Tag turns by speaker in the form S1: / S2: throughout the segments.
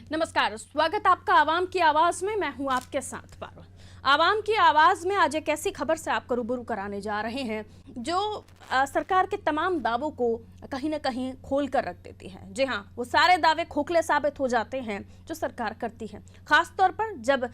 S1: नमस्कार, स्वागत आपका आवाम की आवाज में। मैं हूं आपके साथ पारुल। आवाम की आवाज में आज एक ऐसी खबर से आपको रूबरू कराने जा रहे हैं जो सरकार के तमाम दावों को कहीं ना कहीं खोल कर रख देती है। जी हाँ, वो सारे दावे खोखले साबित हो जाते हैं जो सरकार करती है। खास तौर पर जब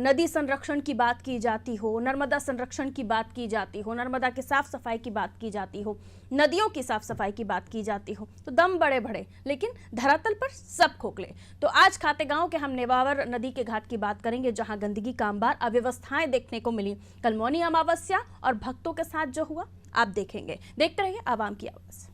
S1: नदी संरक्षण की बात की जाती हो, नर्मदा संरक्षण की बात की जाती हो, नर्मदा की साफ सफाई की बात की जाती हो, नदियों की साफ सफाई की बात की जाती हो, तो दम बड़े बड़े लेकिन धरातल पर सब खोखले। तो आज खातेगांव के हम नेवावर नदी के घाट की बात करेंगे, जहां गंदगी का अंबार, अव्यवस्थाएं देखने को मिली। कल मौनी अमावस्या और भक्तों के साथ जो हुआ आप देखेंगे। देखते रहिए आवाम की आवाज।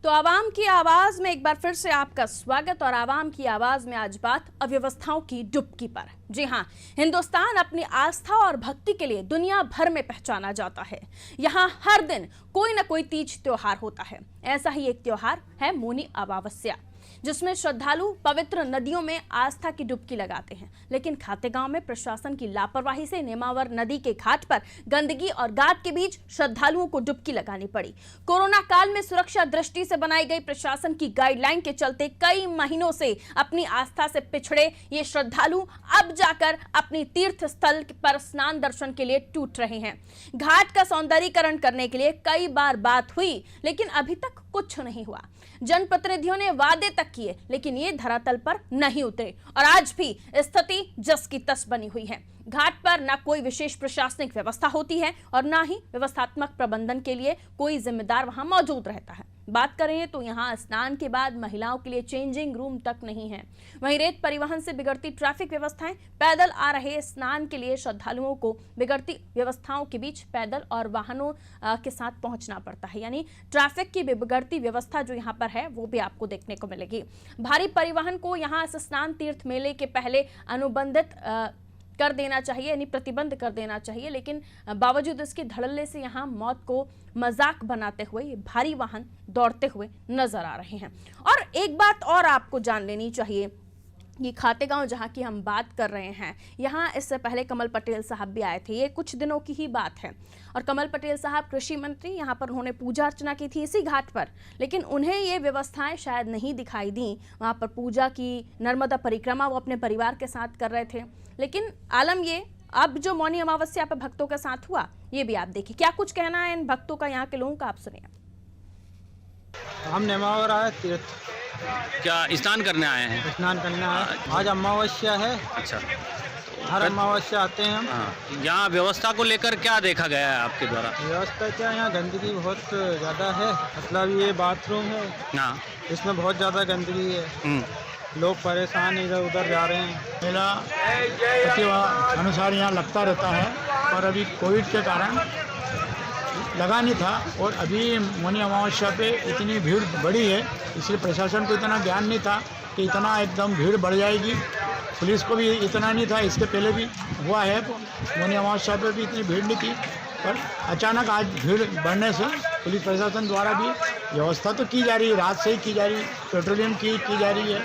S1: तो आवाम की आवाज में एक बार फिर से आपका स्वागत। और आवाम की आवाज में आज बात अव्यवस्थाओं की डुबकी पर। जी हां, हिंदुस्तान अपनी आस्था और भक्ति के लिए दुनिया भर में पहचाना जाता है। यहां हर दिन कोई ना कोई तीज त्योहार होता है। ऐसा ही एक त्योहार है मौनी अमावस्या, जिसमें श्रद्धालु पवित्र नदियों में आस्था की डुबकी लगाते हैं। लेकिन खातेगांव में प्रशासन की लापरवाही से नेमावर नदी के घाट पर गंदगी और गाद के बीच श्रद्धालुओं को डुबकी लगानी पड़ी। कोरोना काल में सुरक्षा दृष्टि से बनाई गई प्रशासन की गाइडलाइन के चलते कई महीनों से अपनी आस्था से पिछड़े ये श्रद्धालु अब जाकर अपनी तीर्थ स्थल पर स्नान दर्शन के लिए टूट रहे हैं। घाट का सौंदर्यीकरण करने के लिए कई बार बात हुई, लेकिन अभी तक कुछ नहीं हुआ। जनप्रतिनिधियों ने वादे तक किए, लेकिन ये धरातल पर नहीं उतरे और आज भी स्थिति जस की तस बनी हुई है। घाट पर न कोई विशेष प्रशासनिक व्यवस्था होती है और न ही व्यवस्थात्मक प्रबंधन के लिए कोई जिम्मेदार वहां मौजूद रहता है। बात करें तो यहाँ स्नान के बाद महिलाओं के लिए चेंजिंग रूम तक नहीं है। वहीं रेत परिवहन से बिगड़ती ट्रैफिक व्यवस्थाएं, पैदल आ रहे स्नान के लिए श्रद्धालुओं को बिगड़ती व्यवस्थाओं के बीच पैदल और वाहनों के साथ पहुंचना पड़ता है। यानी ट्रैफिक की बिगड़ती व्यवस्था जो यहाँ पर है वो भी आपको देखने को मिलेगी। भारी परिवहन को यहाँ स्नान तीर्थ मेले के पहले अनुबंधित कर देना चाहिए, यानी प्रतिबंध कर देना चाहिए, लेकिन बावजूद इसके धड़ल्ले से यहाँ मौत को मजाक बनाते हुए ये भारी वाहन दौड़ते हुए नजर आ रहे हैं। और एक बात और आपको जान लेनी चाहिए, ये खातेगांव जहाँ की हम बात कर रहे हैं, यहाँ इससे पहले कमल पटेल साहब भी आए थे। ये कुछ दिनों की ही बात है और कमल पटेल साहब कृषि मंत्री, यहाँ पर उन्होंने पूजा अर्चना की थी इसी घाट पर, लेकिन उन्हें ये व्यवस्थाएं शायद नहीं दिखाई दी। वहाँ पर पूजा की, नर्मदा परिक्रमा वो अपने परिवार के साथ कर रहे थे। लेकिन आलम ये, अब जो मौनी अमावस्या पर भक्तों के साथ हुआ ये भी आप देखिए। क्या कुछ कहना है इन भक्तों का, यहाँ के लोगों का, आप सुनिए।
S2: हम नेमावर आए तीर्थ,
S3: क्या स्नान करने आए हैं?
S2: स्नान करने आए। आज अमावस्या है।
S3: अच्छा,
S2: हर अमावस्या आते हैं हम।
S3: हाँ, यहाँ व्यवस्था को लेकर क्या देखा गया है आपके द्वारा?
S2: व्यवस्था क्या, यहाँ गंदगी बहुत ज़्यादा है। मतलब ये बाथरूम है,
S3: हाँ,
S2: इसमें बहुत ज़्यादा गंदगी है। लोग परेशान इधर उधर जा रहे हैं।
S4: मेला अनुसार यहाँ लगता रहता है, और अभी कोविड के कारण लगा नहीं था। और अभी मौनी अमावस्या पे इतनी भीड़ बढ़ी है, इसलिए प्रशासन को इतना ज्ञान नहीं था कि इतना एकदम भीड़ बढ़ जाएगी। पुलिस को भी इतना नहीं था, इसके पहले भी हुआ है मौनी अमावस्या पे भी इतनी भीड़ नहीं थी, पर अचानक आज भीड़ बढ़ने से पुलिस प्रशासन द्वारा भी व्यवस्था तो की जा रही है, रात से ही की जा रही है, पेट्रोलिंग की जा रही है,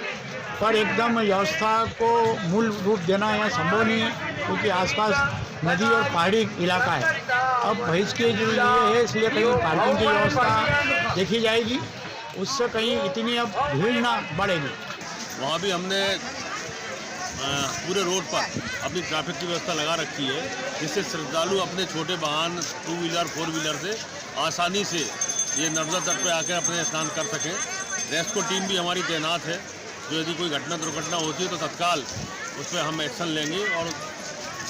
S4: पर एकदम व्यवस्था को मूल रूप देना यहाँ संभव नहीं है, क्योंकि आसपास नदी और पहाड़ी इलाका है। अब भैंस के लिए है, इसलिए कहीं पार्किंग की व्यवस्था देखी जाएगी, उससे कहीं इतनी अब भीड़ ना बढ़ेगी।
S5: वहाँ भी हमने पूरे रोड पर अपनी ट्रैफिक की व्यवस्था लगा रखी है, जिससे श्रद्धालु अपने छोटे वाहन 2 व्हीलर 4 व्हीलर से आसानी से ये नर्मदा तट पर आकर अपने स्नान कर सकें। रेस्क्यू टीम भी हमारी तैनात है, जो यदि कोई घटना दुर्घटना होती है तो तत्काल उस पर हम एक्शन लेंगे और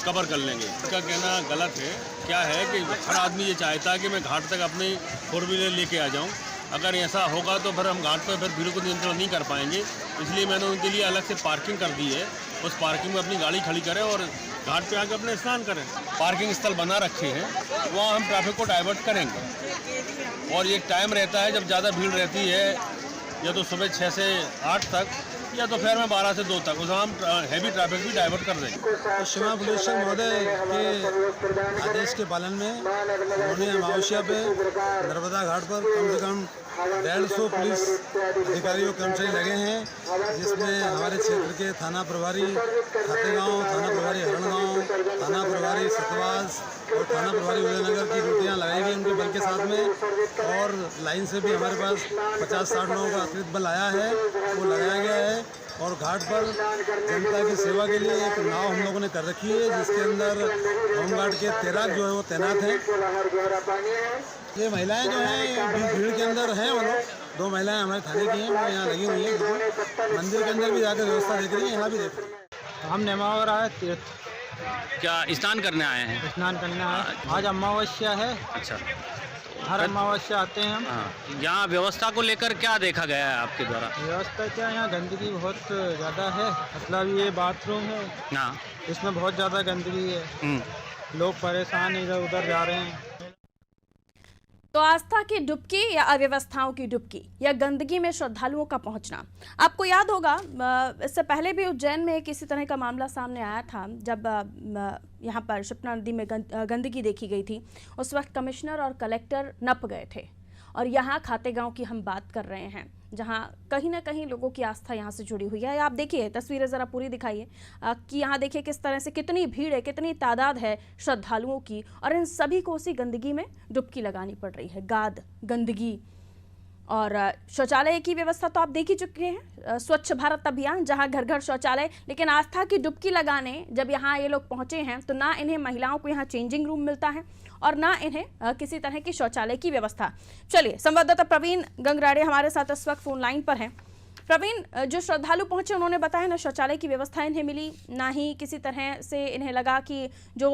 S5: कवर कर लेंगे। इसका कहना गलत है। क्या है कि हर आदमी ये चाहता है कि मैं घाट तक अपनी 4 व्हीलर लेके आ जाऊं। अगर ऐसा होगा तो फिर हम घाट पर फिर भीड़ को नियंत्रण नहीं कर पाएंगे, इसलिए मैंने उनके लिए अलग से पार्किंग कर दी है। उस पार्किंग में अपनी गाड़ी खड़ी करें और घाट पे आकर अपने स्नान करें। पार्किंग स्थल बना रखे हैं, वहाँ हम ट्रैफिक को डाइवर्ट करेंगे। और एक टाइम रहता है जब ज़्यादा भीड़ रहती है, या तो सुबह 6 से 8 तक, या दोपहर में 12 से 2 तक उस हम हैवी ट्रैफिक भी डाइवर्ट कर देंगे।
S2: तो सीमा पुलिसर महोदय के आदेश के पालन में उन्होंने अमावस्या पे नर्मदा घाट पर कम से कम 150 पुलिस अधिकारी और कर्मचारी लगे हैं, जिसमें हमारे क्षेत्र के थाना प्रभारी खातेगांव, थाना प्रभारी हरणगांव, थाना प्रभारी सतवास और थाना प्रभारी उदयनगर की ड्यूटियाँ लगाई गई उनके बल के साथ में। और लाइन से भी हमारे पास 50-60 लोगों का अतिरिक्त बल आया है, वो लगाया गया है। और घाट पर जनता की सेवा के लिए एक नाव हम लोगों ने कर रखी है, जिसके अंदर होमगार्ड के तैराक जो है वो तैनात हैं। ये महिलाएं जो हैं भीड़ के अंदर हैं, वो लोग 2 महिलाएं हमारे थाने की हैं, वो यहाँ लगी हुई हैं। मंदिर के अंदर भी जाकर व्यवस्था देख रही है, यहाँ भी देख रही है। हम नेमावर आए तीर्थ
S3: क्या स्नान करने आए हैं?
S2: स्नान करने आए। आज अमावस्या है,
S3: अच्छा,
S2: हर अमावस्या आते हैं हम।
S3: हाँ, यहाँ व्यवस्था को लेकर क्या देखा गया है आपके द्वारा?
S2: व्यवस्था क्या, यहाँ गंदगी बहुत ज़्यादा है। मतलब ये बाथरूम है,
S3: हाँ।
S2: इसमें बहुत ज़्यादा गंदगी है, लोग परेशान इधर उधर जा रहे हैं।
S1: तो आस्था की डुबकी या अव्यवस्थाओं की डुबकी या गंदगी में श्रद्धालुओं का पहुंचना। आपको याद होगा इससे पहले भी उज्जैन में किसी तरह का मामला सामने आया था, जब यहाँ पर शिप्रा नदी में गंदगी देखी गई थी। उस वक्त कमिश्नर और कलेक्टर नप गए थे। और यहाँ खातेगांव की हम बात कर रहे हैं, जहाँ कहीं ना कहीं लोगों की आस्था यहाँ से जुड़ी हुई है। आप देखिए तस्वीरें ज़रा पूरी दिखाइए कि यहाँ देखिए किस तरह से कितनी भीड़ है, कितनी तादाद है श्रद्धालुओं की, और इन सभी को उसी गंदगी में डुबकी लगानी पड़ रही है। गाद, गंदगी और शौचालय की व्यवस्था तो आप देख ही चुके हैं। स्वच्छ भारत अभियान, जहां घर घर शौचालय, लेकिन आस्था की डुबकी लगाने जब यहाँ ये लोग पहुंचे हैं तो ना इन्हें महिलाओं को यहाँ चेंजिंग रूम मिलता है और ना इन्हें किसी तरह की शौचालय की व्यवस्था। चलिए, संवाददाता प्रवीण गंगराड़े हमारे साथ इस वक्त फोन लाइन पर हैं। प्रवीण, जो श्रद्धालु पहुंचे उन्होंने बताया ना शौचालय की व्यवस्था इन्हें मिली, ना ही किसी तरह से इन्हें लगा कि जो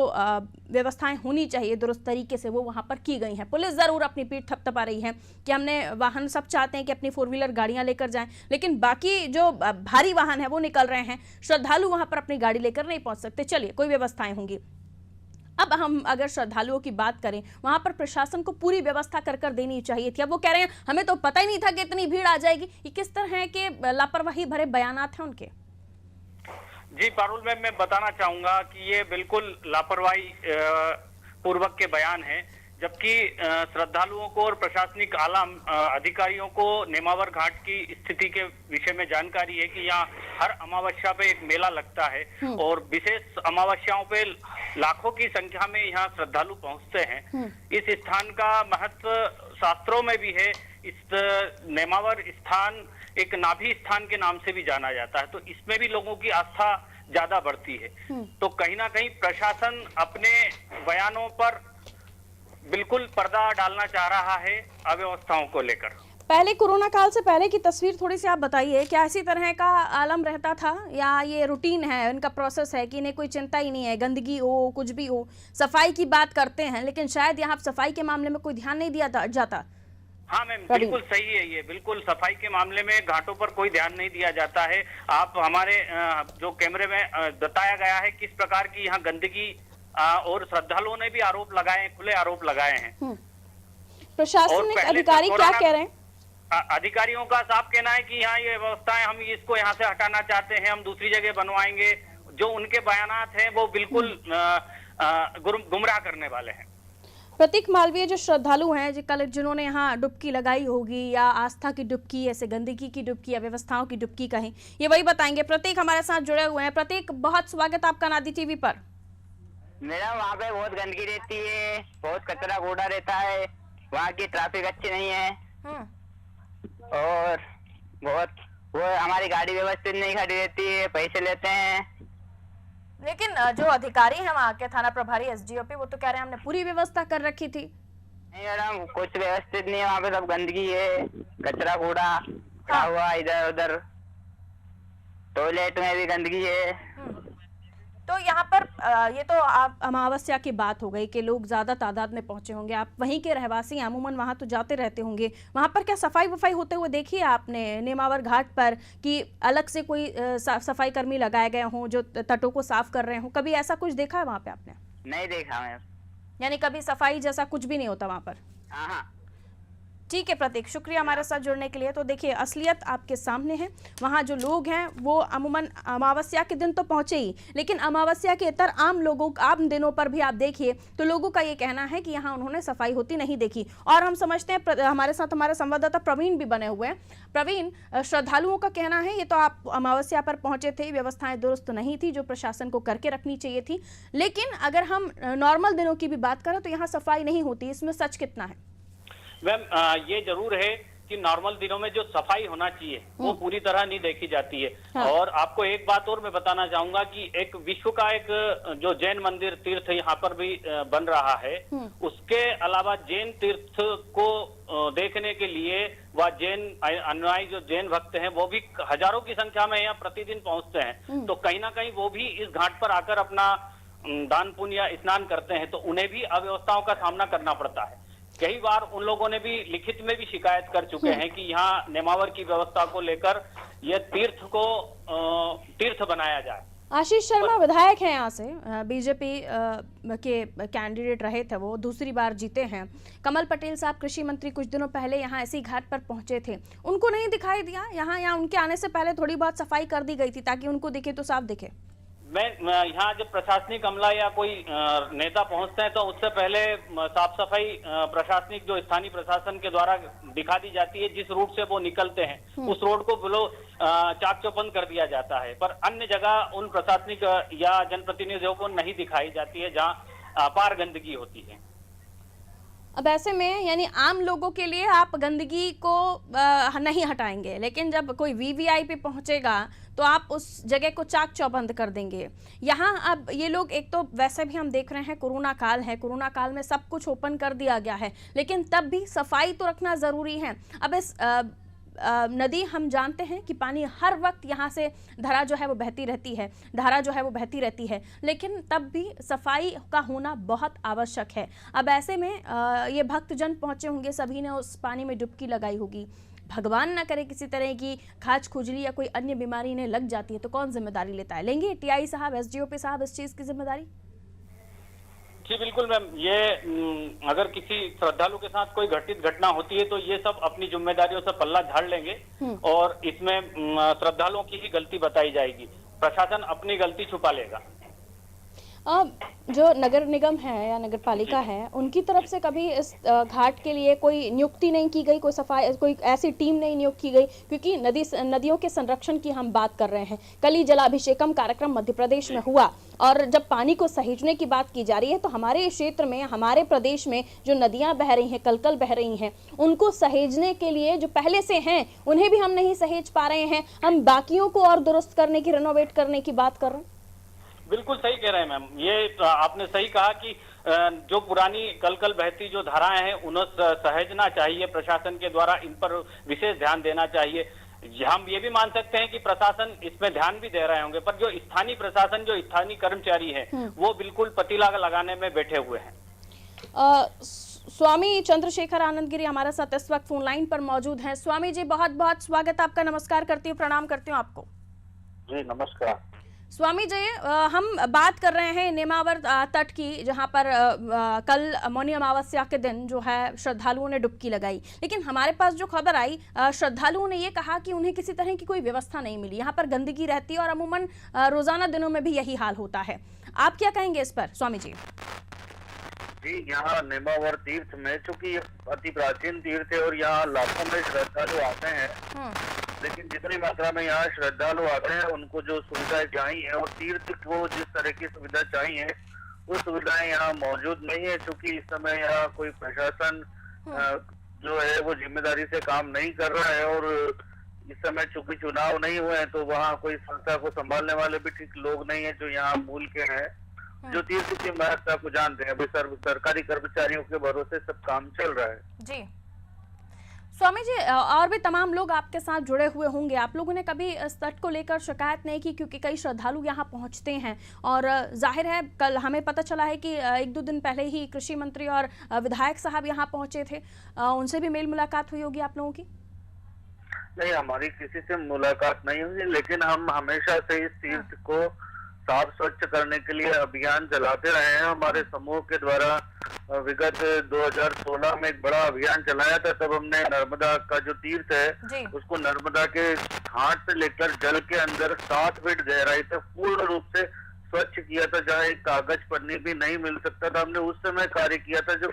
S1: व्यवस्थाएं होनी चाहिए दुरुस्त तरीके से वो वहां पर की गई हैं। पुलिस ज़रूर अपनी पीठ थपथपा रही है कि हमने वाहन, सब चाहते हैं कि अपनी 4 व्हीलर गाड़ियां लेकर जाएं, लेकिन बाकी जो भारी वाहन है वो निकल रहे हैं, श्रद्धालु वहां पर अपनी गाड़ी लेकर नहीं पहुंच सकते। चलिए, कोई व्यवस्थाएं होंगी। अब हम अगर श्रद्धालुओं की बात करें, वहां पर प्रशासन को पूरी व्यवस्था कर देनी चाहिए थी। अब वो कह रहे हैं हमें तो पता ही नहीं था कि इतनी भीड़ आ जाएगी। ये किस तरह के लापरवाही भरे बयानात हैं उनके?
S6: जी पारुल मैम, मैं बताना चाहूंगा कि ये बिल्कुल लापरवाही पूर्वक के बयान है, जबकि श्रद्धालुओं को और प्रशासनिक आला अधिकारियों को नेमावर घाट की स्थिति के विषय में जानकारी है कि यहाँ हर अमावस्या पे एक मेला लगता है और विशेष अमावस्याओं पे लाखों की संख्या में यहाँ श्रद्धालु पहुंचते हैं। इस स्थान का महत्व शास्त्रों में भी है। इस नेमावर स्थान एक नाभि स्थान के नाम से भी जाना जाता है, तो इसमें भी लोगों की आस्था ज्यादा बढ़ती है। तो कहीं ना कहीं प्रशासन अपने बयानों पर बिल्कुल पर्दा डालना चाह रहा है अव्यवस्थाओं को लेकर।
S1: पहले कोरोना काल से पहले की तस्वीर थोड़ी सी आप बताइए, क्या इसी तरह का आलम रहता था या ये रूटीन है, इनका प्रोसेस है कि इन्हें कोई चिंता ही नहीं है, गंदगी हो कुछ भी हो? सफाई की बात करते हैं लेकिन शायद यहाँ सफाई के मामले में कोई ध्यान नहीं दिया जाता।
S6: हाँ मैम, बिल्कुल सही है ये। बिल्कुल सफाई के मामले में घाटों पर कोई ध्यान नहीं दिया जाता है। आप हमारे जो कैमरे में बताया गया है किस प्रकार की यहाँ गंदगी, और श्रद्धालुओं ने भी आरोप लगाए, खुले आरोप लगाए हैं।
S1: प्रशासनिक अधिकारी क्या कह रहे हैं?
S6: अधिकारियों का साफ कहना है कि यहाँ ये व्यवस्थाएं, हम इसको यहाँ से हटाना चाहते हैं, हम दूसरी जगह बनवाएंगे। जो उनके बयानात हैं वो बिल्कुल गुमराह करने वाले हैं।
S1: प्रतीक मालवीय जो श्रद्धालु हैं जिन्होंने यहाँ डुबकी लगाई होगी, या आस्था की डुबकी, ऐसे गंदगी की डुबकी या व्यवस्थाओं की डुबकी कहें, ये वही बताएंगे। प्रतीक हमारे साथ जुड़े हुए हैं। प्रतीक, बहुत स्वागत आपका नादी टीवी पर।
S7: मेरा वहाँ पे बहुत गंदगी रहती है, बहुत कचरा कूड़ा रहता है, वहाँ की ट्रैफिक अच्छी नहीं है और बहुत वो हमारी गाड़ी व्यवस्थित नहीं खड़ी रहती है, पैसे लेते हैं।
S1: लेकिन जो अधिकारी हैं वहाँ के, थाना प्रभारी एसडीओपी, वो तो कह रहे हैं हमने पूरी व्यवस्था कर रखी थी।
S7: नहीं मैडम, कुछ व्यवस्थित नहीं है, वहाँ पे सब गंदगी है, कचरा कूड़ा पड़ा हुआ इधर उधर, टॉयलेट में भी गंदगी है।
S1: तो यहाँ पर ये तो आप अमावस्या की बात हो गई कि लोग ज्यादा तादाद में पहुंचे होंगे, आप वहीं के रहवासी हैं, अमूमन वहां तो जाते रहते होंगे। वहां पर क्या सफाई वफाई होते हुए देखी है आपने नेमावर घाट पर, कि अलग से कोई सफाई कर्मी लगाए गए हों जो तटों को साफ कर रहे हों? कभी ऐसा कुछ देखा है वहां पे आपने?
S7: नहीं देखा मैं।
S1: यानी कभी सफाई जैसा कुछ भी नहीं होता वहां पर?
S7: हाँ।
S1: ठीक है प्रतीक, शुक्रिया हमारे साथ जुड़ने के लिए। तो देखिए असलियत आपके सामने है। वहाँ जो लोग हैं वो अमूमन अमावस्या के दिन तो पहुंचे ही, लेकिन अमावस्या के इतर आम लोगों आम दिनों पर भी आप देखिए तो लोगों का ये कहना है कि यहाँ उन्होंने सफाई होती नहीं देखी। और हम समझते हैं हमारे साथ हमारे संवाददाता प्रवीण भी बने हुए हैं। प्रवीण, श्रद्धालुओं का कहना है ये तो आप अमावस्या पर पहुंचे थे, व्यवस्थाएं दुरुस्त नहीं थी जो प्रशासन को करके रखनी चाहिए थी, लेकिन अगर हम नॉर्मल दिनों की भी बात करें तो यहाँ सफाई नहीं होती, इसमें सच कितना है?
S6: मैम ये जरूर है कि नॉर्मल दिनों में जो सफाई होना चाहिए वो पूरी तरह नहीं देखी जाती है।
S1: हाँ।
S6: और आपको एक बात और मैं बताना चाहूंगा कि एक विश्व का एक जो जैन मंदिर तीर्थ यहाँ पर भी बन रहा है, उसके अलावा जैन तीर्थ को देखने के लिए वह जैन अनुयायी जो जैन भक्त हैं वो भी हजारों की संख्या में यहाँ प्रतिदिन पहुंचते हैं। तो कहीं ना कहीं वो भी इस घाट पर आकर अपना दान पुण्य या स्नान करते हैं, तो उन्हें भी अव्यवस्थाओं का सामना करना पड़ता है। कई बार उन लोगों ने भी लिखित में भी शिकायत कर चुके हैं कि यहाँ नेमावर की व्यवस्था को लेकर यह तीर्थ को तीर्थ बनाया जाए।
S1: आशीष शर्मा विधायक हैं यहाँ से, बीजेपी के कैंडिडेट रहे थे, वो दूसरी बार जीते हैं। कमल पटेल साहब कृषि मंत्री कुछ दिनों पहले यहाँ ऐसी घाट पर पहुंचे थे, उनको नहीं दिखाई दिया यहाँ या उनके आने से पहले थोड़ी बहुत सफाई कर दी गई थी ताकि उनको दिखे तो साफ दिखे?
S6: मैं यहाँ जब प्रशासनिक अमला या कोई नेता पहुंचते हैं तो उससे पहले साफ सफाई प्रशासनिक जो स्थानीय प्रशासन के द्वारा दिखा दी जाती है। जिस रूट से वो निकलते हैं उस रोड को बिलो चाक चौबंद कर दिया जाता है, पर अन्य जगह उन प्रशासनिक या जनप्रतिनिधियों को नहीं दिखाई जाती है जहाँ अपार गंदगी होती है।
S1: अब ऐसे में यानी आम लोगों के लिए आप गंदगी को नहीं हटाएंगे, लेकिन जब कोई वीवीआईपी पहुंचेगा तो आप उस जगह को चाक चौबंद कर देंगे। यहाँ अब ये लोग, एक तो वैसे भी हम देख रहे हैं कोरोना काल है, कोरोना काल में सब कुछ ओपन कर दिया गया है, लेकिन तब भी सफाई तो रखना ज़रूरी है। अब इस नदी हम जानते हैं कि पानी हर वक्त यहाँ से धारा जो है वो बहती रहती है, लेकिन तब भी सफाई का होना बहुत आवश्यक है। अब ऐसे में ये भक्तजन पहुँचे होंगे, सभी ने उस पानी में डुबकी लगाई होगी। भगवान ना करे किसी तरह की खाज खुजली या कोई अन्य बीमारी ने लग जाती है तो कौन जिम्मेदारी लेता है? लेंगे टीआई साहब, एसडीओपी साहब इस चीज की जिम्मेदारी?
S6: जी बिल्कुल मैम, ये अगर किसी श्रद्धालु के साथ कोई घटित घटना होती है तो ये सब अपनी जिम्मेदारियों से पल्ला झाड़ लेंगे और इसमें श्रद्धालुओं की ही गलती बताई जाएगी, प्रशासन अपनी गलती छुपा लेगा।
S1: जो नगर निगम है या नगर पालिका है, उनकी तरफ से कभी इस घाट के लिए कोई नियुक्ति नहीं की गई, कोई सफाई, कोई ऐसी टीम नहीं नियुक्त की गई? क्योंकि नदियों के संरक्षण की हम बात कर रहे हैं। कल ही जलाभिषेकम कार्यक्रम मध्य प्रदेश में हुआ और जब पानी को सहेजने की बात की जा रही है तो हमारे क्षेत्र में, हमारे प्रदेश में जो नदियां बह रही हैं, कल बह रही हैं, उनको सहेजने के लिए जो पहले से हैं उन्हें भी हम नहीं सहेज पा रहे हैं। हम बाकियों को और दुरुस्त करने की, रिनोवेट करने की बात कर रहे हैं।
S6: बिल्कुल सही कह रहे हैं मैम, ये आपने सही कहा कि जो पुरानी कल बहती जो धाराएं हैं उन्हें सहेजना चाहिए, प्रशासन के द्वारा इन पर विशेष ध्यान देना चाहिए। हम ये भी मान सकते हैं कि प्रशासन इसमें ध्यान भी दे रहे होंगे, पर जो स्थानीय प्रशासन, जो स्थानीय कर्मचारी हैं वो बिल्कुल पतीला लगाने में बैठे हुए हैं।
S1: स्वामी चंद्रशेखर आनंदगिरी हमारे साथ इस वक्त फोन लाइन पर मौजूद हैं। स्वामी जी बहुत बहुत स्वागत आपका, नमस्कार करती हूँ, प्रणाम करती हूँ आपको।
S8: जी नमस्कार
S1: स्वामी जी, हम बात कर रहे हैं नेमावर तट की, जहां पर कल मौनी अमावस्या के दिन जो है श्रद्धालुओं ने डुबकी लगाई, लेकिन हमारे पास जो खबर आई, श्रद्धालुओं ने ये कहा कि उन्हें किसी तरह की कोई व्यवस्था नहीं मिली, यहाँ पर गंदगी रहती है और अमूमन रोजाना दिनों में भी यही हाल होता है। आप क्या कहेंगे इस पर स्वामी जी?
S8: जी, यहाँ नेमावर तीर्थ में, चूंकि अति प्राचीन तीर्थ है और यहाँ लाखों में श्रद्धालु आते हैं, लेकिन जितनी मात्रा में यहाँ श्रद्धालु आते हैं उनको जो सुविधाएं चाहिए और तीर्थ को जिस तरह की सुविधा चाहिए वो सुविधाएं यहाँ मौजूद नहीं है। चूंकि इस समय यहाँ कोई प्रशासन जो है वो जिम्मेदारी से काम नहीं कर रहा है और इस समय चूंकि चुनाव नहीं हुए हैं तो वहाँ कोई संस्था को संभालने वाले भी ठीक लोग नहीं है जो यहाँ मूल के हैं, जो तीर्थ की महत्ता को जानते हैं। अभी सरकारी कर्मचारियों के भरोसे सब काम चल रहा है।
S1: जी स्वामी जी, और भी तमाम लोग आपके साथ जुड़े हुए होंगे, आप लोगों ने कभी इस तट को लेकर शिकायत नहीं की? क्योंकि कई श्रद्धालु यहाँ पहुँचते हैं और जाहिर है कल हमें पता चला है कि 1-2 दिन पहले ही कृषि मंत्री और विधायक साहब यहाँ पहुँचे थे, उनसे भी मेल मुलाकात हुई होगी आप लोगों की?
S8: नहीं, हमारी किसी से मुलाकात नहीं हुई, लेकिन हम हमेशा से इस तीर्थ को साफ स्वच्छ करने के लिए अभियान चलाते रहे हैं। हमारे समूह के द्वारा विगत 2016 में एक बड़ा अभियान चलाया था। तब हमने नर्मदा का जो तीर्थ है उसको नर्मदा के घाट से लेकर जल के अंदर 7 फीट गहराई तक पूर्ण रूप से स्वच्छ किया था, जहाँ एक कागज पन्नी भी नहीं मिल सकता था। हमने उस समय कार्य किया था। जो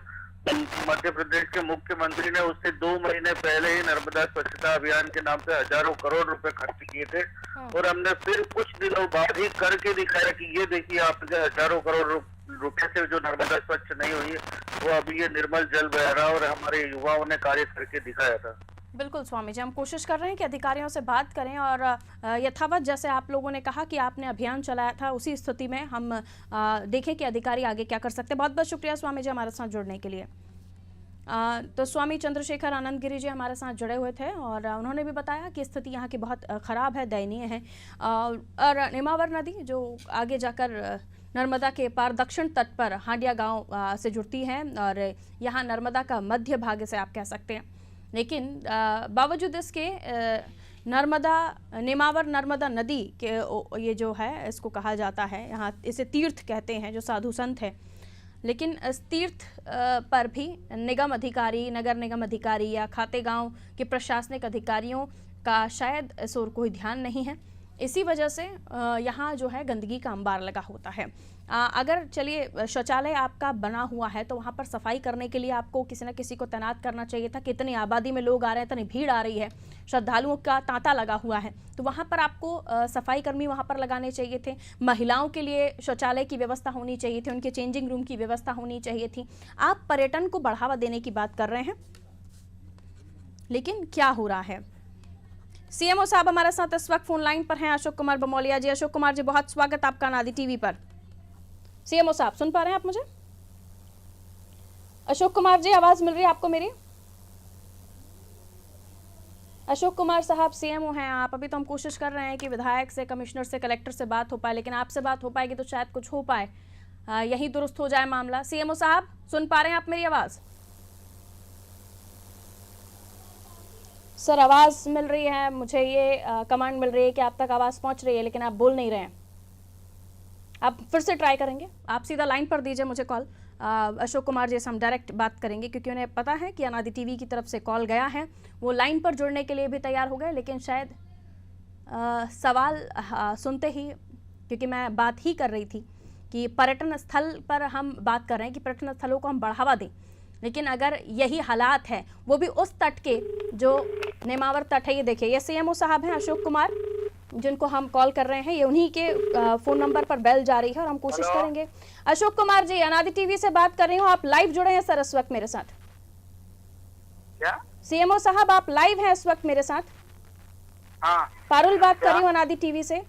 S8: मध्य प्रदेश के मुख्यमंत्री ने उससे 2 महीने पहले ही नर्मदा स्वच्छता अभियान के नाम पे हजारों करोड़ रुपए खर्च किए थे। और हमने फिर कुछ दिनों बाद ही करके दिखाया कि ये देखिए आपके हजारों करोड़ रुपए से जो नर्मदा स्वच्छ नहीं हुई है, वो अभी ये निर्मल जल बह रहा, और हमारे युवाओं ने कार्य करके दिखाया था।
S1: बिल्कुल स्वामी जी, हम कोशिश कर रहे हैं कि अधिकारियों से बात करें और यथावत जैसे आप लोगों ने कहा कि आपने अभियान चलाया था, उसी स्थिति में हम देखें कि अधिकारी आगे क्या कर सकते हैं। बहुत बहुत शुक्रिया स्वामी जी हमारे साथ जुड़ने के लिए। तो स्वामी चंद्रशेखर आनंद गिरी जी हमारे साथ जुड़े हुए थे और उन्होंने भी बताया कि स्थिति यहाँ की बहुत ख़राब है, दयनीय है। और नेमावर नदी जो आगे जाकर नर्मदा के पार दक्षिण तट पर हांडिया गांव से जुड़ती है और यहाँ नर्मदा का मध्य भाग से आप कह सकते हैं। लेकिन बावजूद इसके नेमावर नर्मदा नदी के ये जो है इसको कहा जाता है, यहाँ इसे तीर्थ कहते हैं जो साधु संत है, लेकिन इस तीर्थ पर भी निगम अधिकारी, नगर निगम अधिकारी या खातेगांव के प्रशासनिक अधिकारियों का शायद इस ओर कोई ध्यान नहीं है। इसी वजह से यहाँ जो है गंदगी का अंबार लगा होता है। अगर चलिए शौचालय आपका बना हुआ है तो वहाँ पर सफाई करने के लिए आपको किसी न किसी को तैनात करना चाहिए था। कितनी आबादी में लोग आ रहे हैं, इतनी भीड़ आ रही है, श्रद्धालुओं का तांता लगा हुआ है, तो वहाँ पर आपको सफाई कर्मी वहाँ पर लगाने चाहिए थे। महिलाओं के लिए शौचालय की व्यवस्था होनी चाहिए थी, उनके चेंजिंग रूम की व्यवस्था होनी चाहिए थी। आप पर्यटन को बढ़ावा देने की बात कर रहे हैं, लेकिन क्या हो रहा है। सीएमओ साहब हमारे साथ इस वक्त फोन लाइन पर हैं, अशोक कुमार बमोलिया जी। अशोक कुमार जी, बहुत स्वागत आपका अनादि टीवी पर। सीएमओ साहब सुन पा रहे हैं आप मुझे? अशोक कुमार जी, आवाज मिल रही है आपको मेरी? अशोक कुमार साहब सीएमओ हैं आप। अभी तो हम कोशिश कर रहे हैं कि विधायक से, कमिश्नर से, कलेक्टर से बात हो पाए, लेकिन आपसे बात हो पाएगी तो शायद कुछ हो पाए, यही दुरुस्त हो जाए मामला। सीएमओ साहब सुन पा रहे हैं आप मेरी आवाज? सर आवाज मिल रही है मुझे, ये कमांड मिल रही है कि आप तक आवाज पहुंच रही है, लेकिन आप बोल नहीं रहे हैं। आप फिर से ट्राई करेंगे? आप सीधा लाइन पर दीजिए मुझे कॉल। अशोक कुमार जी से हम डायरेक्ट बात करेंगे, क्योंकि उन्हें पता है कि अनादि टीवी की तरफ से कॉल गया है। वो लाइन पर जुड़ने के लिए भी तैयार हो गए, लेकिन शायद सवाल सुनते ही, क्योंकि मैं बात ही कर रही थी कि पर्यटन स्थल पर हम बात कर रहे हैं कि पर्यटन स्थलों को हम बढ़ावा दें, लेकिन अगर यही हालात है, वो भी उस तट के जो नेमावर तट है, ये देखिए, ये सीएमओ साहब हैं अशोक कुमार जिनको हम कॉल कर रहे हैं, ये उन्हीं के फोन नंबर पर बेल जा रही है और हम कोशिश करेंगे। अशोक कुमार जी, अनादि टीवी से बात कर रही हूँ, आप लाइव जुड़े हैं सर इस वक्त मेरे साथ?
S9: क्या
S1: सीएमओ साहब आप लाइव हैं इस वक्त मेरे साथ?
S9: हाँ।
S1: पारुल बात कर रही हूँ अनादि टीवी से।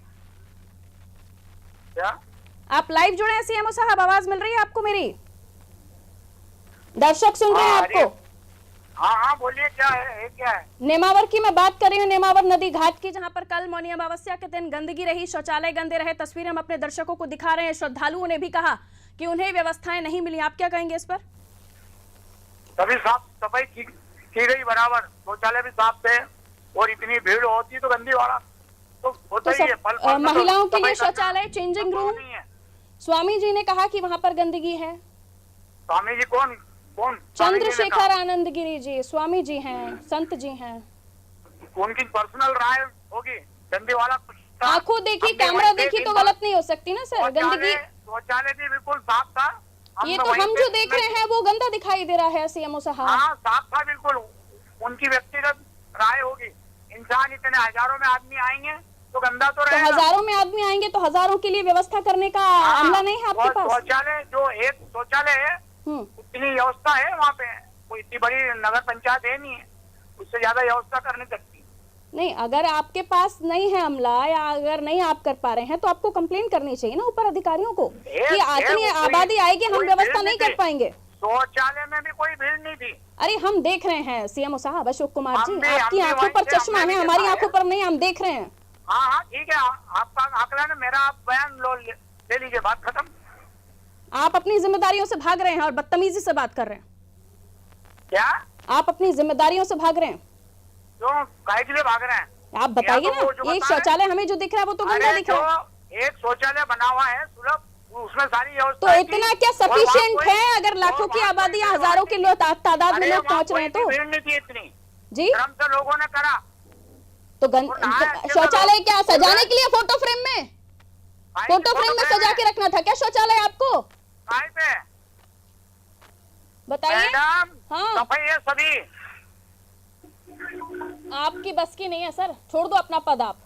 S9: क्या
S1: आप लाइव जुड़े हैं सीएमओ साहब? आवाज मिल रही है आपको मेरी? दर्शक सुन रहे हैं आपको?
S9: हाँ हाँ बोलिए, क्या है, क्या है?
S1: नेमावर की मैं बात कर रही हूँ, नेमावर नदी घाट की, जहां पर कल मौनी अमावस्या के दिन गंदगी रही, शौचालय गंदे रहे। तस्वीरें हम अपने दर्शकों को दिखा रहे हैं। श्रद्धालुओं ने भी कहा कि उन्हें व्यवस्थाएं नहीं मिली। आप क्या कहेंगे इस पर?
S9: सभी साफ सफाई की गई बराबर, शौचालय भी साफ थे, और इतनी भीड़ होती तो गंदी वाला तो होता ही है।
S1: महिलाओं के लिए शौचालय, चेंजिंग रूम, स्वामी जी ने कहा कि वहाँ पर गंदगी है।
S9: स्वामी जी कौन?
S1: चंद्रशेखर आनंद गिरी जी, स्वामी जी हैं, संत जी हैं।
S9: उनकी पर्सनल राय होगी। गंदी वाला
S1: आंखों देखी, कैमरा देखी तो गलत नहीं हो सकती ना सर। गंदगी,
S9: शौचालय भी बिल्कुल साफ था।
S1: ये तो हम जो देख रहे हैं वो गंदा दिखाई दे रहा है सीएमओ साहब।
S9: हाँ साफ था बिल्कुल। उनकी व्यक्तिगत राय होगी। इंसान इतने हजारों में आदमी आएंगे तो गंदा तो रहेगा।
S1: हजारों में आदमी आएंगे तो हजारों के लिए व्यवस्था करने का अमला नहीं है आपके पास?
S9: शौचालय जो एक शौचालय है उतनी व्यवस्था है वहाँ पे, कोई इतनी बड़ी नगर पंचायत है नहीं है, उससे ज्यादा व्यवस्था करनी सकती
S1: नहीं। अगर आपके पास नहीं है अमला, या अगर नहीं आप कर पा रहे हैं, तो आपको कंप्लेन करनी चाहिए ना ऊपर अधिकारियों को कि इतनी आबादी आएगी, हम व्यवस्था नहीं कर पाएंगे।
S9: शौचालय में भी कोई भीड़ नहीं थी।
S1: अरे हम देख रहे हैं सीएमओ साहब, अशोक कुमार जी, आपकी आंखों पर चश्मा है, हमारी आंखों पर नहीं, हम देख रहे हैं।
S9: हाँ हाँ ठीक है, आपका आकलन, मेरा आप बयान ले लीजिए, बात खत्म।
S1: आप अपनी जिम्मेदारियों से भाग रहे हैं और बदतमीजी से बात कर रहे हैं।
S9: क्या
S1: आप अपनी जिम्मेदारियों से भाग रहे हैं?
S9: क्यों, काहे के लिए भाग रहे हैं?
S1: आप बताइए ना। एक शौचालय हमें जो दिख रहा है वो तो गंदा दिख रहा है।
S9: एक शौचालय बना हुआ है सुलभ, उसमें सारी
S1: तो
S9: व्यवस्था
S1: इतना क्या सफिशिएंट है? अगर लाखों की आबादी या हजारों के लोग तादाद में लोग पहुंच रहे हैं तो
S9: भीड़ नहीं थी इतनी,
S1: जी
S9: क्रम से लोगों ने करा।
S1: तो शौचालय क्या सजाने के लिए फोटो फ्रेम में सजा के रखना था क्या शौचालय आपको? बताइए।
S9: मैडम
S1: हाँ
S9: सफाई है सभी।
S1: आपकी बस की नहीं है सर, छोड़ दो अपना पद आप।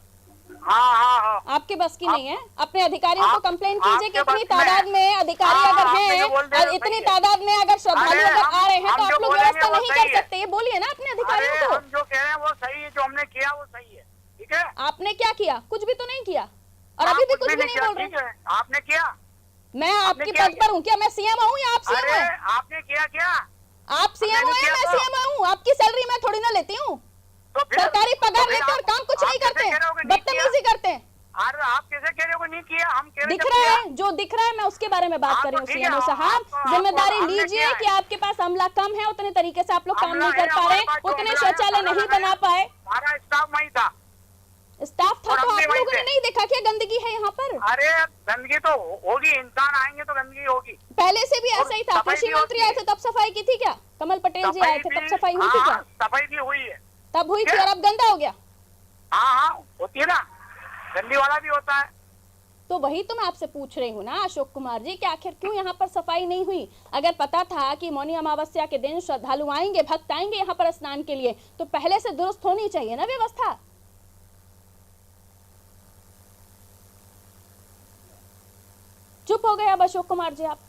S9: हाँ।
S1: आपकी बस की नहीं है। अपने अधिकारियों को कंप्लेन कीजिए कि इतनी
S9: आपके बस
S1: तादाद में अधिकारी अगर हैं और इतनी तादाद में अगर श्रद्धालु अगर आ रहे हैं तो आप लोग व्यवस्था नहीं कर सकते। ये बोलिए ना अपने अधिकारियों को।
S9: हम जो कह रहे हैं वो सही है, जो हमने किया वो सही है, ठीक है।
S1: आपने क्या किया? कुछ भी तो नहीं किया और अभी भी कुछ भी नहीं बोल रहे।
S9: आपने किया?
S1: मैं आपके पद पर हूँ क्या? मैं सीएम हूँ या आप सीएम हैं?
S9: आपने किया क्या?
S1: आप सीएम हो या मैं सीएम हूँ? आपकी सैलरी मैं थोड़ी ना लेती हूँ। सरकारी पगार लेते और काम कुछ नहीं करते, बदतमीजी करते हैं।
S9: आप कैसे कह रहे हो नहीं किया? हम कह रहे
S1: दिख रहा है, जो दिख रहा है मैं उसके बारे में बात कर रही हूँ। सीएमओ साहब जिम्मेदारी लीजिए कि आपके पास अमला कम है, उतने तरीके से आप लोग काम नहीं कर पा रहे, उतने शौचालय नहीं बना पाए।
S9: हमारा स्टाफ वही था।
S1: स्टाफ था तो आप लोगों ने नहीं देखा क्या गंदगी है यहाँ पर?
S9: अरे गंदगी तो होगी, इंसान आएंगे तो गंदगी होगी।
S1: पहले से भी ऐसा ही था। कृषि मंत्री आए थे तब सफाई की थी क्या? कमल पटेल जी आए थे तब सफाई हुई थी क्या?
S9: सफाई भी हुई है,
S1: तब हुई थी और अब गंदा हो गया।
S9: हाँ होती है ना, गंदी वाला भी होता है।
S1: तो वही तो मैं आपसे पूछ रही हूँ ना अशोक कुमार जी कि आखिर क्यों यहाँ पर सफाई नहीं हुई? अगर पता था कि मौनी अमावस्या के दिन श्रद्धालु आएंगे, भक्त आएंगे यहाँ पर स्नान के लिए, तो पहले से दुरुस्त होनी चाहिए ना व्यवस्था। चुप हो गए अब अशोक कुमार जी आप।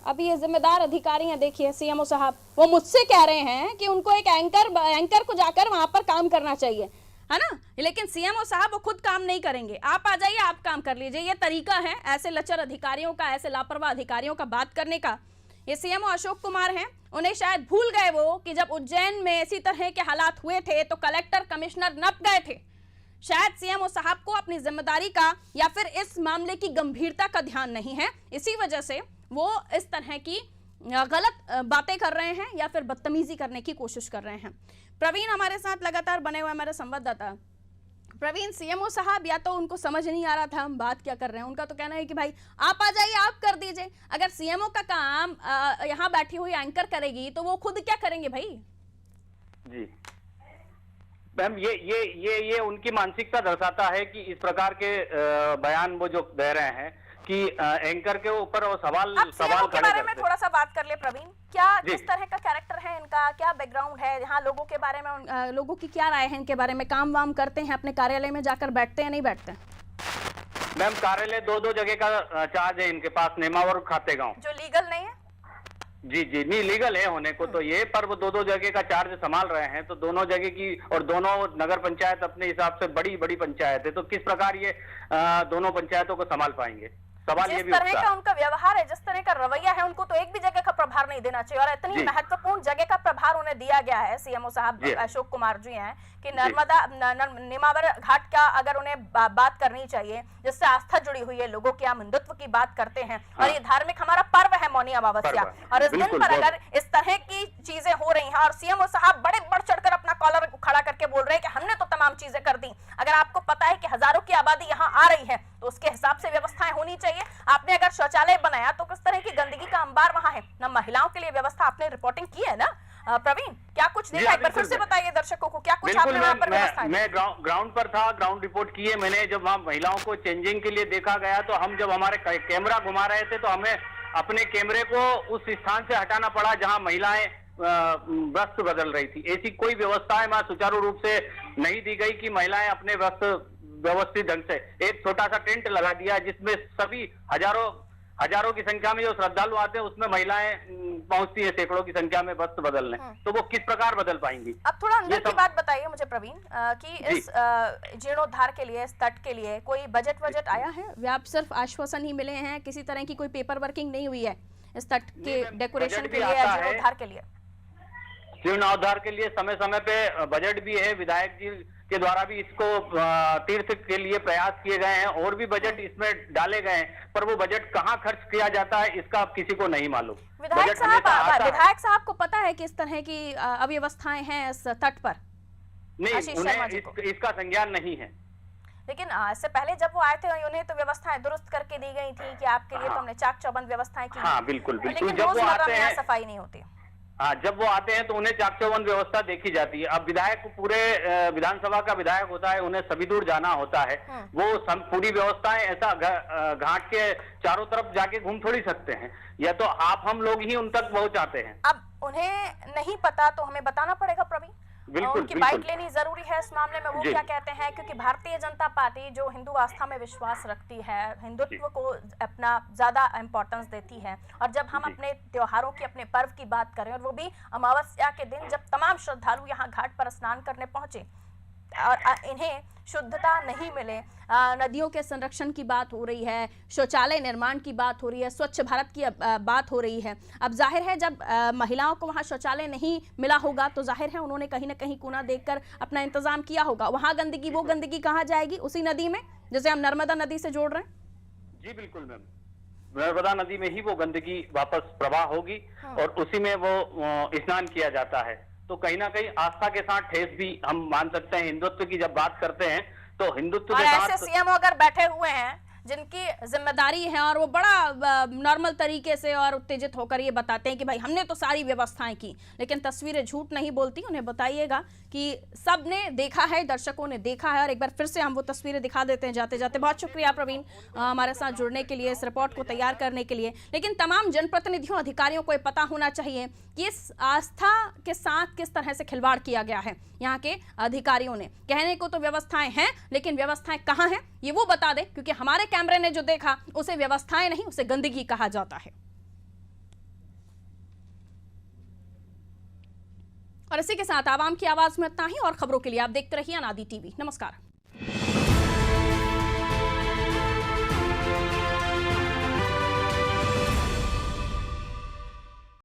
S1: अभी ये जिम्मेदार अधिकारी हैं, देखिए सीएमओ साहब, वो मुझसे कह रहे हैं कि उनको एक एंकर को जाकर वहां पर काम करना चाहिए, है ना। लेकिन सीएमओ साहब वो खुद काम नहीं करेंगे। आप आ जाइए, आप काम कर लीजिए। ये तरीका है ऐसे लचर अधिकारियों का, ऐसे लापरवाह अधिकारियों का बात करने का। ये सीएमओ अशोक कुमार हैं, उन्हें शायद भूल गए वो कि जब उज्जैन में इसी तरह के हालात हुए थे तो कलेक्टर कमिश्नर नप गए थे। शायद सीएमओ साहब को अपनी जिम्मेदारी का या फिर इस मामले की गंभीरता का ध्यान नहीं है, इसी वजह से वो इस तरह की गलत बातें कर रहे हैं या फिर बदतमीजी करने की कोशिश कर रहे हैं। प्रवीण हमारे साथ लगातार बने हुए हमारे संवाददाता। प्रवीण, सीएमओ साहब या तो उनको समझ नहीं आ रहा था हम बात क्या कर रहे हैं, उनका तो कहना है कि भाई आप आ जाइए, आप कर दीजिए। अगर सीएमओ का काम यहाँ बैठी हुई एंकर करेगी तो वो खुद क्या करेंगे भाई?
S10: जी मैम, ये उनकी मानसिकता दर्शाता है कि इस प्रकार के बयान वो जो दे रहे हैं कि एंकर के ऊपर वो सवाल
S1: के बारे में थोड़ा सा बात कर ले प्रवीण। क्या किस तरह का कैरेक्टर है इनका, क्या बैकग्राउंड है, यहाँ लोगों के बारे में लोगों की क्या राय है इनके बारे में? काम वाम करते हैं, अपने कार्यालय में जाकर बैठते हैं, नहीं बैठते?
S10: मैम कार्यालय दो जगह का चार्ज है इनके पास, नेमावर खातेगांव,
S1: जो लीगल नहीं है।
S10: जी नहीं लीगल है होने को तो ये, पर वो दो जगह का चार्ज संभाल रहे हैं। तो दोनों जगह की और दोनों नगर पंचायत अपने हिसाब से बड़ी पंचायत है, तो किस प्रकार ये दोनों पंचायतों को संभाल पाएंगे? सवाल ये भी
S1: जिस तरह का उनका व्यवहार है, जिस तरह का रवैया है, उनको तो एक भी जगह का प्रभार नहीं देना चाहिए। और इतनी महत्वपूर्ण जगह का प्रभार उन्हें दिया गया है। सीएमओ साहब अशोक कुमार जी हैं कि नर्मदा नेमावर घाट का अगर उन्हें बात करनी चाहिए, जिससे आस्था जुड़ी हुई है, लोगों के हम हिंदुत्व की बात करते हैं और ये धार्मिक हमारा पर्व है मौनी अमावस्या, और इस दिन पर अगर इस तरह की चीजें हो रही हैं और सीएमओ साहब बड़े बढ़ चढ़कर अपना कॉलर खड़ा करके बोल रहे हैं कि हमने तो तमाम चीजें कर दी। अगर आपको पता है कि हजारों की आबादी यहाँ आ रही है तो उसके हिसाब से व्यवस्थाएं होनी चाहिए। आपने अगर शौचालय बनाया तो किस तरह की गंदगी का अंबार वहां है ना। महिलाओं के लिए व्यवस्था आपने रिपोर्टिंग की है ना प्रवीण? क्या कुछ देखा, एक बार फिर से बताइए दर्शकों को, क्या कुछ आपने वहां पर व्यवस्था है?
S10: मैं ग्राउंड पर था, ग्राउंड रिपोर्ट की है मैंने। जब वहाँ महिलाओं को चेंजिंग के लिए देखा गया तो हम जब हमारे कैमरा घुमा रहे थे तो हमें अपने कैमरे को उस स्थान से हटाना पड़ा जहाँ महिलाएं वस्त्र बदल रही थी। ऐसी कोई व्यवस्थाएं वहां सुचारू रूप से नहीं दी गई कि महिलाएं अपने वस्त्र व्यवस्थित ढंग से, एक छोटा सा टेंट लगा दिया जिसमें सभी हजारों की संख्या में जो श्रद्धालु आते हैं उसमें महिलाएं पहुंचती है सैकड़ों की संख्या में वस्त्र बदलने, तो वो किस प्रकार बदल पाएंगी?
S1: अब थोड़ा अंदर की बात बताइए मुझे प्रवीण कि इस जीर्णोद्धार के लिए, इस तट के लिए कोई बजट आया है या आप सिर्फ आश्वासन ही मिले हैं? किसी तरह की कोई पेपर वर्किंग नहीं हुई है इस तट के डेकोरेशन के लिए या जीर्णोद्धार के लिए?
S10: जीर्णोद्धार के लिए समय समय पे बजट भी है, विधायक जी के द्वारा भी इसको तीर्थ के लिए प्रयास किए गए हैं और भी बजट इसमें डाले गए हैं, पर वो बजट कहाँ खर्च किया जाता है इसका किसी को नहीं मालूम।
S1: विधायक साहब को पता है कि इस तरह की अव्यवस्थाएं हैं इस तट पर?
S10: नहीं, उन्हें इसका संज्ञान नहीं है।
S1: लेकिन इससे पहले जब वो आए थे उन्हें तो व्यवस्थाएं दुरुस्त करके दी गई थी कि आपके लिए तो हमने चाक चौबंद व्यवस्थाएं की।
S10: हाँ बिल्कुल बिल्कुल।
S1: लेकिन रोजमर्रा में यहाँ सफाई नहीं होती।
S10: हाँ, जब वो आते हैं तो उन्हें चाक चौबंद व्यवस्था देखी जाती है। अब विधायक पूरे विधानसभा का विधायक होता है, उन्हें सभी दूर जाना होता है, वो पूरी व्यवस्थाएं ऐसा घाट के चारों तरफ जाके घूम थोड़ी सकते हैं, या तो आप हम लोग ही उन तक पहुंचाते हैं।
S1: अब उन्हें नहीं पता तो हमें बताना पड़ेगा प्रवीण,
S10: बिल्कुल,
S1: उनकी बाइट लेनी जरूरी है इस मामले में। वो क्या कहते हैं, क्योंकि भारतीय जनता पार्टी जो हिंदू आस्था में विश्वास रखती है, हिंदुत्व को अपना ज्यादा इम्पोर्टेंस देती है, और जब हम अपने त्योहारों की, अपने पर्व की बात करें, और वो भी अमावस्या के दिन जब तमाम श्रद्धालु यहाँ घाट पर स्नान करने पहुंचे और इन्हें शुद्धता नहीं मिले, नदियों के संरक्षण की बात हो रही है, शौचालय निर्माण की बात हो रही है, स्वच्छ भारत की बात हो रही है। अब जाहिर है जब महिलाओं को वहां शौचालय नहीं मिला होगा तो जाहिर है उन्होंने कहीं ना कहीं कोना देखकर अपना इंतजाम किया होगा। वहां गंदगी, वो गंदगी कहाँ जाएगी? उसी नदी में, जैसे हम नर्मदा नदी से जोड़ रहे हैं।
S10: जी बिल्कुल मैम, नर्मदा नदी में ही वो गंदगी वापस प्रवाह होगी और उसी में वो स्नान किया जाता है। तो कहीं ना कहीं आस्था के साथ ठेस भी हम मान सकते हैं। हिंदुत्व की जब बात करते हैं तो हिंदुत्व के साथ
S1: ऐसे सीएम अगर बैठे हुए हैं जिनकी जिम्मेदारी है और वो बड़ा नॉर्मल तरीके से और उत्तेजित होकर ये बताते हैं कि भाई हमने तो सारी व्यवस्थाएं की, लेकिन तस्वीरें झूठ नहीं बोलती। उन्हें बताइएगा कि सबने देखा है, दर्शकों ने देखा है, और एक बार फिर से हम वो तस्वीरें दिखा देते हैं जाते जाते। बहुत शुक्रिया प्रवीण हमारे साथ जुड़ने के लिए, इस रिपोर्ट को तैयार करने के लिए। लेकिन तमाम जनप्रतिनिधियों, अधिकारियों को ये पता होना चाहिए कि इस आस्था के साथ किस तरह से खिलवाड़ किया गया है। यहाँ के अधिकारियों ने कहने को तो व्यवस्थाएं हैं, लेकिन व्यवस्थाएं कहाँ हैं ये वो बता दे, क्योंकि हमारे कैमरे ने जो देखा उसे व्यवस्थाएं नहीं, उसे गंदगी कहा जाता है। और इसी के साथ आवाम की आवाज में इतना ही, और खबरों के लिए आप देखते रहिए अनादि टीवी। नमस्कार।